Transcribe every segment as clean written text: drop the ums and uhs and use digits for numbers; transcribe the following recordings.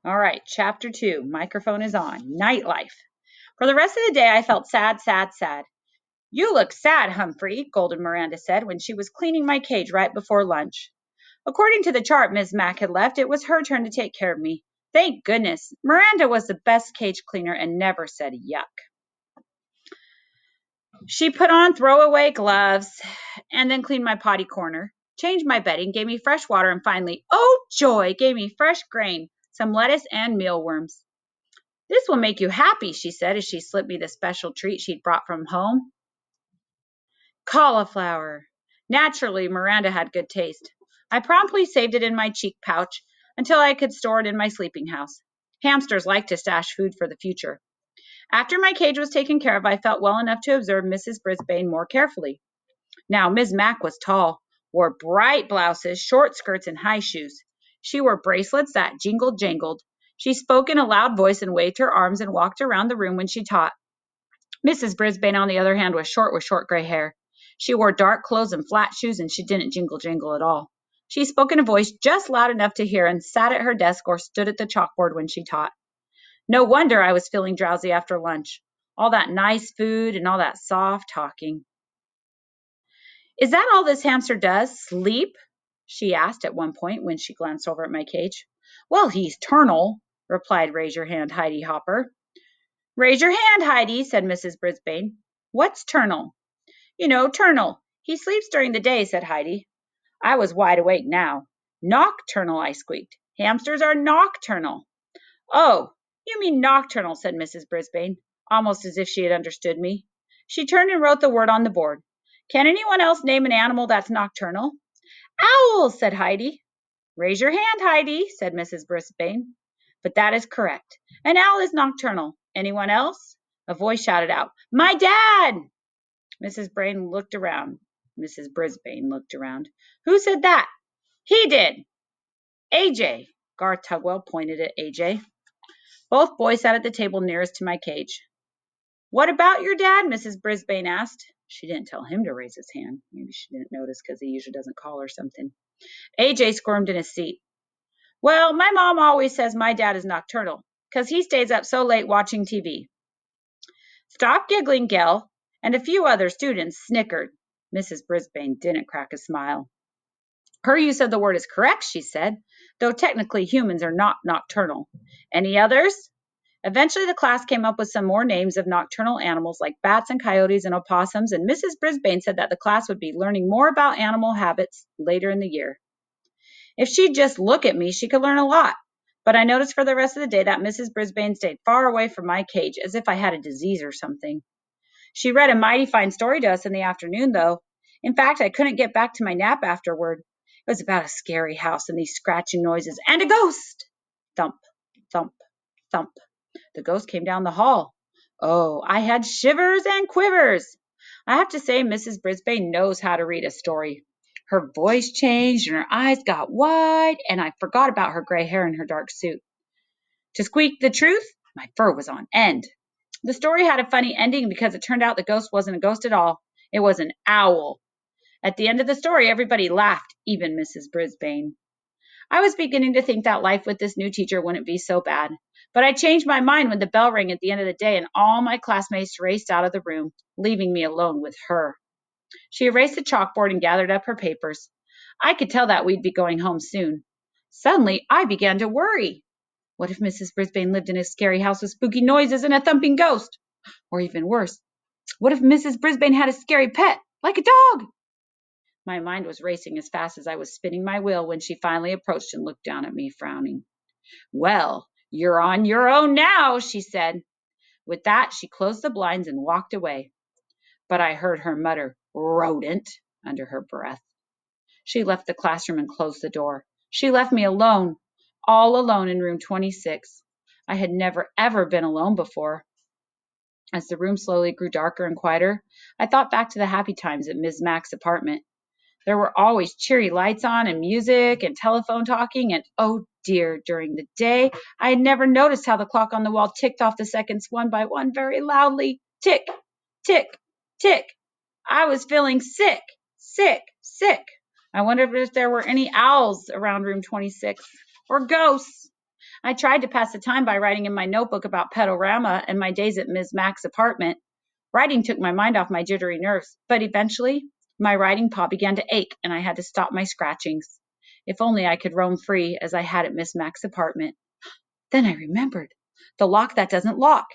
All right, chapter 2. Microphone is on. Nightlife. For the rest of the day, I felt sad, sad, sad. You look sad, Humphrey, Golden Miranda said when she was cleaning my cage right before lunch. According to the chart Ms. Mack had left, it was her turn to take care of me. Thank goodness. Miranda was the best cage cleaner and never said yuck. She put on throwaway gloves and then cleaned my potty corner, changed my bedding, gave me fresh water, and finally, oh joy, gave me fresh grain, some lettuce, and mealworms. This will make you happy, she said as she slipped me the special treat she'd brought from home. Cauliflower. Naturally, Miranda had good taste. I promptly saved it in my cheek pouch until I could store it in my sleeping house. Hamsters like to stash food for the future. After my cage was taken care of, I felt well enough to observe Mrs. Brisbane more carefully. Now, Miss Mack was tall, wore bright blouses, short skirts, and high shoes. She wore bracelets that jingled jangled. She spoke in a loud voice and waved her arms and walked around the room when she taught. Mrs. Brisbane, on the other hand, was short with short gray hair. She wore dark clothes and flat shoes, and she didn't jingle jangle at all. She spoke in a voice just loud enough to hear and sat at her desk or stood at the chalkboard when she taught. No wonder I was feeling drowsy after lunch. All that nice food and all that soft talking. Is that all this hamster does? Sleep? She asked at one point when she glanced over at my cage. Well, he's ternal, replied Raise Your Hand, Heidi Hopper. Raise your hand, Heidi, said Mrs. Brisbane. What's ternal? You know, ternal. He sleeps during the day, said Heidi. I was wide awake now. Nocturnal, I squeaked. Hamsters are nocturnal. Oh, you mean nocturnal, said Mrs. Brisbane, almost as if she had understood me. She turned and wrote the word on the board. Can anyone else name an animal that's nocturnal? Owl, said Heidi. Raise your hand, Heidi, said Mrs. Brisbane. But that is correct. An owl is nocturnal. Anyone else? A voice shouted out, My dad! Mrs. Brisbane looked around. Who said that? He did. AJ. Garth Tugwell pointed at AJ. Both boys sat at the table nearest to my cage. What about your dad? Mrs. Brisbane asked. She didn't tell him to raise his hand. Maybe she didn't notice because he usually doesn't call her something. AJ squirmed in his seat. Well, my mom always says my dad is nocturnal because he stays up so late watching TV. Stop giggling, Gell, and a few other students snickered. Mrs. Brisbane didn't crack a smile. Her use of the word is correct, she said, though technically humans are not nocturnal. Any others? Eventually, the class came up with some more names of nocturnal animals like bats and coyotes and opossums, and Mrs. Brisbane said that the class would be learning more about animal habits later in the year. If she'd just look at me, she could learn a lot. But I noticed for the rest of the day that Mrs. Brisbane stayed far away from my cage, as if I had a disease or something. She read a mighty fine story to us in the afternoon, though. In fact, I couldn't get back to my nap afterward. It was about a scary house and these scratching noises and a ghost. Thump, thump, thump. The ghost came down the hall. Oh, I had shivers and quivers. I have to say, Mrs. Brisbane knows how to read a story. Her voice changed and her eyes got wide, and I forgot about her gray hair and her dark suit. To squeak the truth, my fur was on end. The story had a funny ending because it turned out the ghost wasn't a ghost at all. It was an owl. At the end of the story, everybody laughed, even Mrs. Brisbane. I was beginning to think that life with this new teacher wouldn't be so bad. But I changed my mind when the bell rang at the end of the day and all my classmates raced out of the room, leaving me alone with her. She erased the chalkboard and gathered up her papers. I could tell that we'd be going home soon. Suddenly, I began to worry. What if Mrs. Brisbane lived in a scary house with spooky noises and a thumping ghost? Or even worse, what if Mrs. Brisbane had a scary pet, like a dog? My mind was racing as fast as I was spinning my wheel when she finally approached and looked down at me, frowning. Well, you're on your own now, she said. With that, she closed the blinds and walked away. But I heard her mutter, rodent, under her breath. She left the classroom and closed the door. She left me alone, all alone in room 26. I had never, ever been alone before. As the room slowly grew darker and quieter, I thought back to the happy times at Ms. Mack's apartment. There were always cheery lights on and music and telephone talking, and oh dear, during the day, I had never noticed how the clock on the wall ticked off the seconds one by one very loudly. Tick, tick, tick. I was feeling sick, sick, sick. I wondered if there were any owls around room 26 or ghosts. I tried to pass the time by writing in my notebook about Pedorama and my days at Ms. Mack's apartment. Writing took my mind off my jittery nerves, but eventually my writing paw began to ache and I had to stop my scratchings. If only I could roam free as I had at Miss Mack's apartment. Then I remembered. The lock that doesn't lock.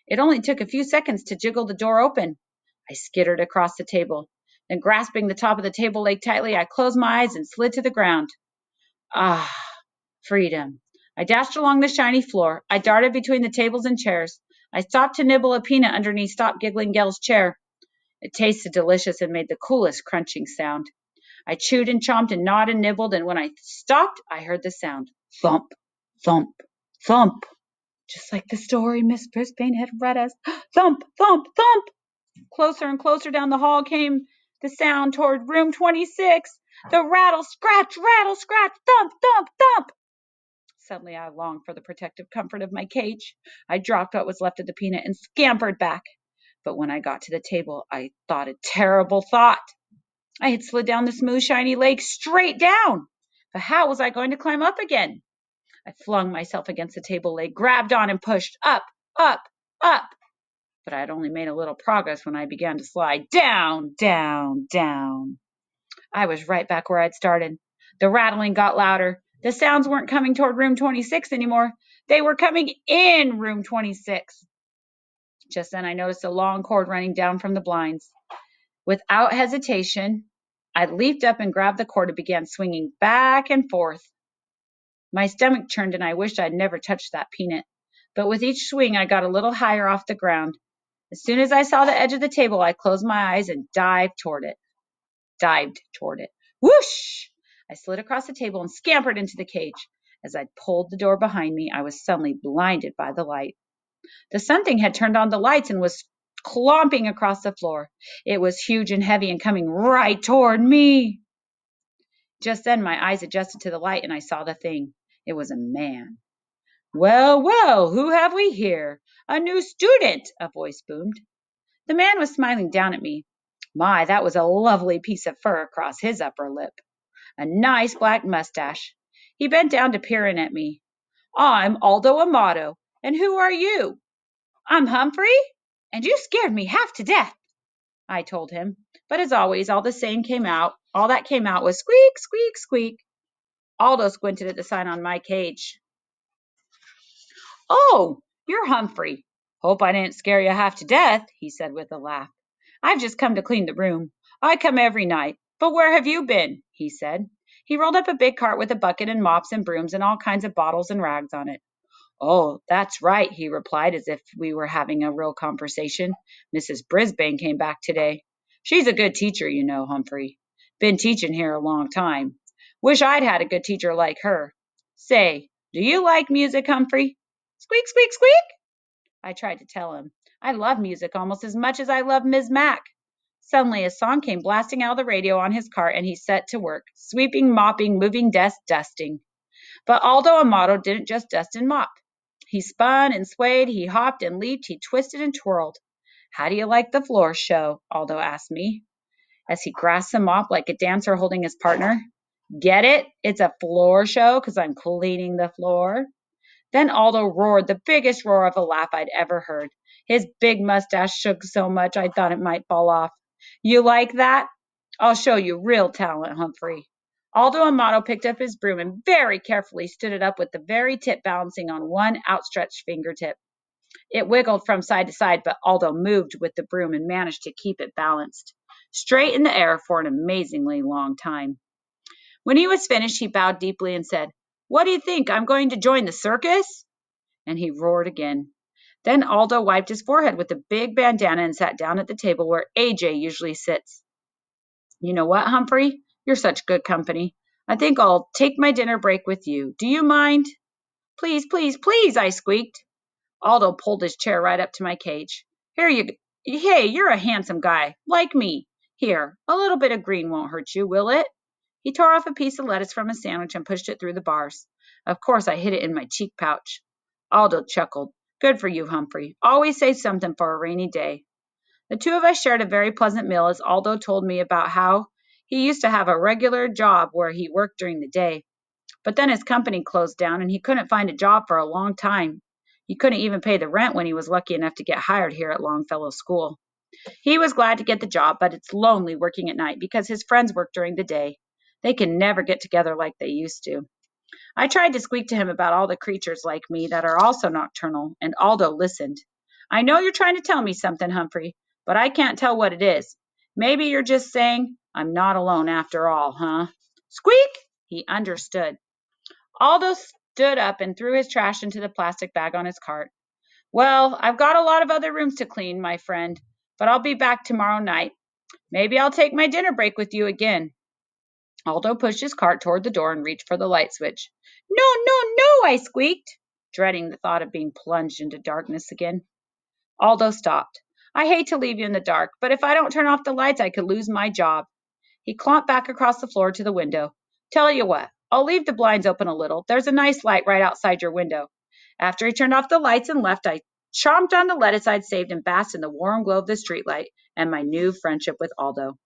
It only took a few seconds to jiggle the door open. I skittered across the table. Then, grasping the top of the table leg tightly, I closed my eyes and slid to the ground. Ah, freedom. I dashed along the shiny floor. I darted between the tables and chairs. I stopped to nibble a peanut underneath Stop Giggling Gel's chair. It tasted delicious and made the coolest crunching sound. I chewed and chomped and gnawed and nibbled, and when I stopped, I heard the sound. Thump, thump, thump. Just like the story Miss Brisbane had read us. Thump, thump, thump. Closer and closer down the hall came the sound toward room 26. The rattle, scratch, thump, thump, thump. Suddenly I longed for the protective comfort of my cage. I dropped what was left of the peanut and scampered back. But when I got to the table, I thought a terrible thought. I had slid down the smooth, shiny lake straight down. But how was I going to climb up again? I flung myself against the table leg, grabbed on and pushed up, up, up. But I had only made a little progress when I began to slide down, down, down. I was right back where I'd started. The rattling got louder. The sounds weren't coming toward room 26 anymore. They were coming in room 26. Just then I noticed a long cord running down from the blinds. Without hesitation, I leaped up and grabbed the cord and began swinging back and forth. My stomach churned and I wished I'd never touched that peanut. But with each swing, I got a little higher off the ground. As soon as I saw the edge of the table, I closed my eyes and dived toward it. Whoosh! I slid across the table and scampered into the cage. As I pulled the door behind me, I was suddenly blinded by the light. The something had turned on the lights and was clomping across the floor. It was huge and heavy and coming right toward me. Just then my eyes adjusted to the light and I saw the thing. It was a man. Well, well, who have we here? A new student, a voice boomed. The man was smiling down at me. My, that was a lovely piece of fur across his upper lip. A nice black mustache. He bent down to peer in at me. I'm Aldo Amato. And who are you? I'm Humphrey. And you scared me half to death, I told him. But as always, all that came out was squeak, squeak, squeak. Aldo squinted at the sign on my cage. Oh, you're Humphrey. Hope I didn't scare you half to death, he said with a laugh. I've just come to clean the room. I come every night. But where have you been? He said. He rolled up a big cart with a bucket and mops and brooms and all kinds of bottles and rags on it. Oh, that's right, he replied as if we were having a real conversation. Mrs. Brisbane came back today. She's a good teacher, you know, Humphrey. Been teaching here a long time. Wish I'd had a good teacher like her. Say, do you like music, Humphrey? Squeak, squeak, squeak. I tried to tell him. I love music almost as much as I love Ms. Mack. Suddenly, a song came blasting out of the radio on his cart, and he set to work, sweeping, mopping, moving desks, dusting. But Aldo Amato didn't just dust and mop. He spun and swayed, he hopped and leaped, he twisted and twirled. How do you like the floor show? Aldo asked me, as he grasped the mop like a dancer holding his partner. Get it? It's a floor show because I'm cleaning the floor. Then Aldo roared the biggest roar of a laugh I'd ever heard. His big mustache shook so much I thought it might fall off. You like that? I'll show you real talent, Humphrey. Aldo Amato picked up his broom and very carefully stood it up with the very tip balancing on one outstretched fingertip. It wiggled from side to side, but Aldo moved with the broom and managed to keep it balanced straight in the air for an amazingly long time. When he was finished, he bowed deeply and said, What do you think? I'm going to join the circus? And he roared again. Then Aldo wiped his forehead with a big bandana and sat down at the table where AJ usually sits. You know what, Humphrey? You're such good company. I think I'll take my dinner break with you. Do you mind? Please, please, please, I squeaked. Aldo pulled his chair right up to my cage. Here you go. Hey, you're a handsome guy, like me. Here, a little bit of green won't hurt you, will it? He tore off a piece of lettuce from a sandwich and pushed it through the bars. Of course, I hid it in my cheek pouch. Aldo chuckled. Good for you, Humphrey. Always save something for a rainy day. The two of us shared a very pleasant meal as Aldo told me about how he used to have a regular job where he worked during the day. But then his company closed down and he couldn't find a job for a long time. He couldn't even pay the rent when he was lucky enough to get hired here at Longfellow School. He was glad to get the job, but it's lonely working at night because his friends work during the day. They can never get together like they used to. I tried to squeak to him about all the creatures like me that are also nocturnal, and Aldo listened. I know you're trying to tell me something, Humphrey, but I can't tell what it is. Maybe you're just saying, I'm not alone after all, huh? Squeak! He understood. Aldo stood up and threw his trash into the plastic bag on his cart. Well, I've got a lot of other rooms to clean, my friend, but I'll be back tomorrow night. Maybe I'll take my dinner break with you again. Aldo pushed his cart toward the door and reached for the light switch. No, no, no, I squeaked, dreading the thought of being plunged into darkness again. Aldo stopped. I hate to leave you in the dark, but if I don't turn off the lights, I could lose my job. He clomped back across the floor to the window. Tell you what, I'll leave the blinds open a little. There's a nice light right outside your window. After he turned off the lights and left, I chomped on the lettuce I'd saved and basked in the warm glow of the streetlight and my new friendship with Aldo.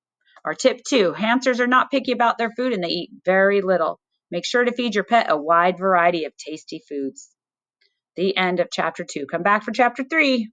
Our tip 2, hamsters are not picky about their food and they eat very little. Make sure to feed your pet a wide variety of tasty foods. The end of chapter 2. Come back for chapter 3.